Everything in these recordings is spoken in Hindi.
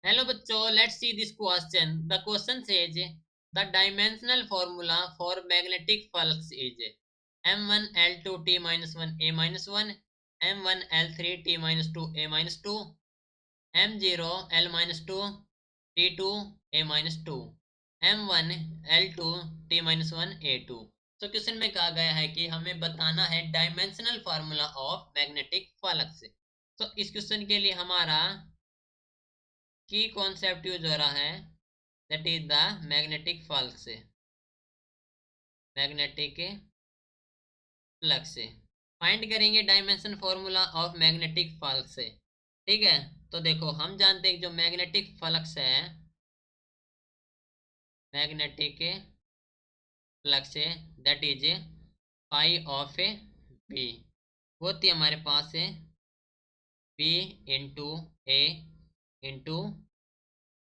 Hello बच्चों, let's see this question. The question says the dimensional formula for magnetic flux is m1l2 t minus 1 a minus 1 m1l3 t minus 2 a minus 2 m0 l minus 2 t2 a minus 2 m1 l2 t minus 1 a2। तो क्वेश्चन में कहा गया है कि हमें बताना है dimensional formula of magnetic flux. तो इस क्वेश्चन के लिए हमारा की कॉन्सेप्ट यूज हो रहा है, that is the magnetic flux. Magnetic flux find करेंगे dimension formula of magnetic flux. ठीक है, तो देखो हम जानते हैं जो मैग्नेटिक फ्लक्स है, magnetic flux that is phi of B, वो थी हमारे पास है B into A into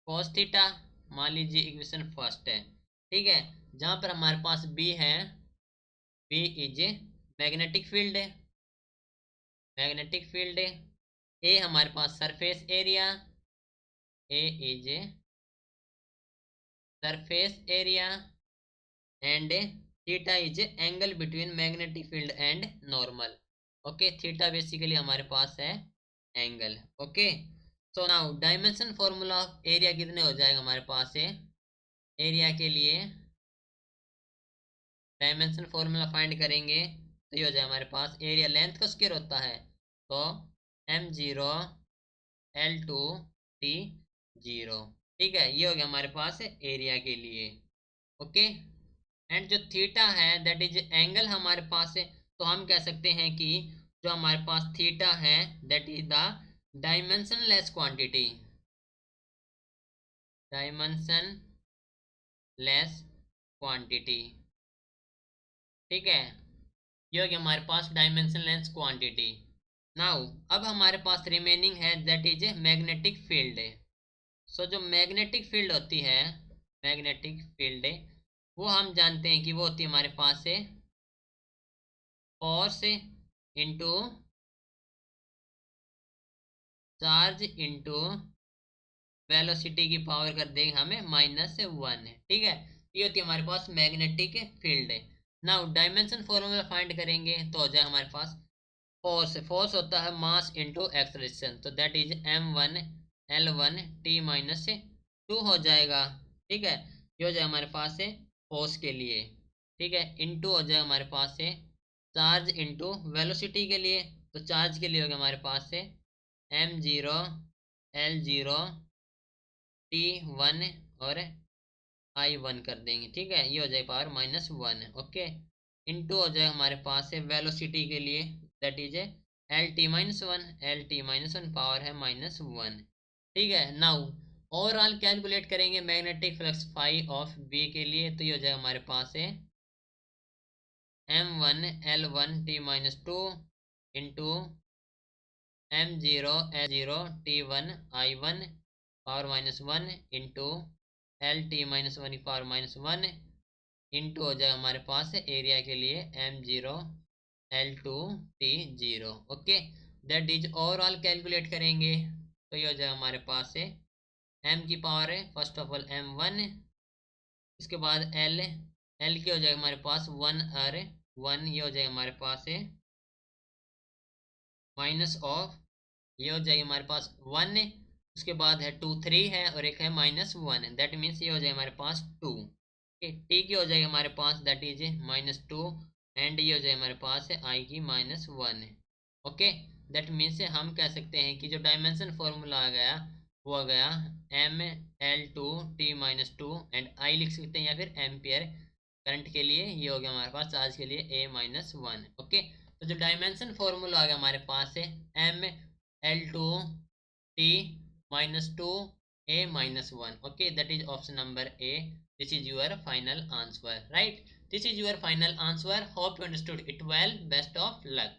cos theta. मान लीजिए इक्वेशन फर्स्ट है, ठीक है, जहां पर हमारे पास बी है, बी इज मैग्नेटिक फील्ड है, मैग्नेटिक फील्ड है। ए हमारे पास surface area, A is surface area and theta is angle between magnetic field and normal. Okay, theta basically हमारे पास है angle. Okay, so now dimension formula of area कितने हो जाएगा हमारे पास है, एरिया के लिए डायमेंशन फॉर्मूला फाइंड करेंगे तो ये हो जाए हमारे पास एरिया लेंथ का स्क्वायर होता है, तो m0 l2 t0। ठीक है, ये हो गया हमारे पास एरिया के लिए। ओके, एंड जो थीटा है दैट इज एंगल हमारे पास है, तो हम कह सकते हैं कि जो हमारे पास थीटा है that is the dimensionless quantity, dimensionless quantity. ठीक है, ये हो गया हमारे पास डायमेंशनलेस क्वांटिटी। नाउ अब हमारे पास रिमेनिंग है दैट इज मैग्नेटिक फील्ड। सो जो मैग्नेटिक फील्ड होती है, मैग्नेटिक फील्ड वो हम जानते हैं कि वो होती है हमारे पास से force into charge into velocity की पावर कर देंगे हमें -1 है। ठीक है, ये होती है हमारे पास मैग्नेटिक फील्ड है। नाउ डायमेंशन फॉर्मूला फाइंड करेंगे तो हो जाए हमारे पास फोर्स, फोर्स होता है मास इंटू एक्सलेरेशन, तो that is m1 l1 t minus 2 हो जाएगा। ठीक है, ये हो जाए हमारे पास है फोर्स के लिए। ठीक है, इंटू हो जाएगा हमारे पास है चार्ज इंटू वेलोसिटी के लिए, तो चार्ज के लिए हो गया हमारे पास है m0 l0 t1 और I1 कर देंगे। ठीक है, ये हो जाए पावर -1। ओके, इंटू हो जाए हमारे पास है वेलोसिटी के लिए that is LT-1, LT-1 power है -1। ठीक है, नाउ ओवरऑल कैलकुलेट करेंगे magnetic flux phi of B के लिए, तो ये हो जाए हमारे पास है m1 l1 t-2 into m0 l0 t1 I1 power -1 into LT-1 की पावर -1 इंटू हो जाए हमारे पास एरिया के लिए m0 l2 t0। Okay, that is overall calculate करेंगे तो ये हो जाए हमारे पास है m की पावर है फर्स्ट ऑफ ऑल m1, इसके बाद l की हो जाएगा हमारे पास 1 और 1, ये हो जाएगा हमारे पास है माइनस ऑफ, ये हो जाएगी हमारे पास 1, उसके बाद है 2 3 है और एक है -1, दैट मीन्स ये हो जाएगा हमारे पास 2। टी की हो जाएगी हमारे पास दैट इज -2 एंड ये हो जाएगा हमारे पास है आई की -1। ओके, दैट मीन्स हम कह सकते हैं कि जो डायमेंशन फॉर्मूला आ गया वो आ गया ml2 t-2 एंड आई लिख सकते हैं या फिर एम्पियर करंट के लिए, ये हो गया हमारे पास चार्ज के लिए a-1। ओके, तो जो डायमेंशन फॉर्मूला आ गया हमारे पास है ml2 t-2 a-1। Okay, that is option number A. This is your final answer, right? This is your final answer. Hope you understood it well. Best of luck.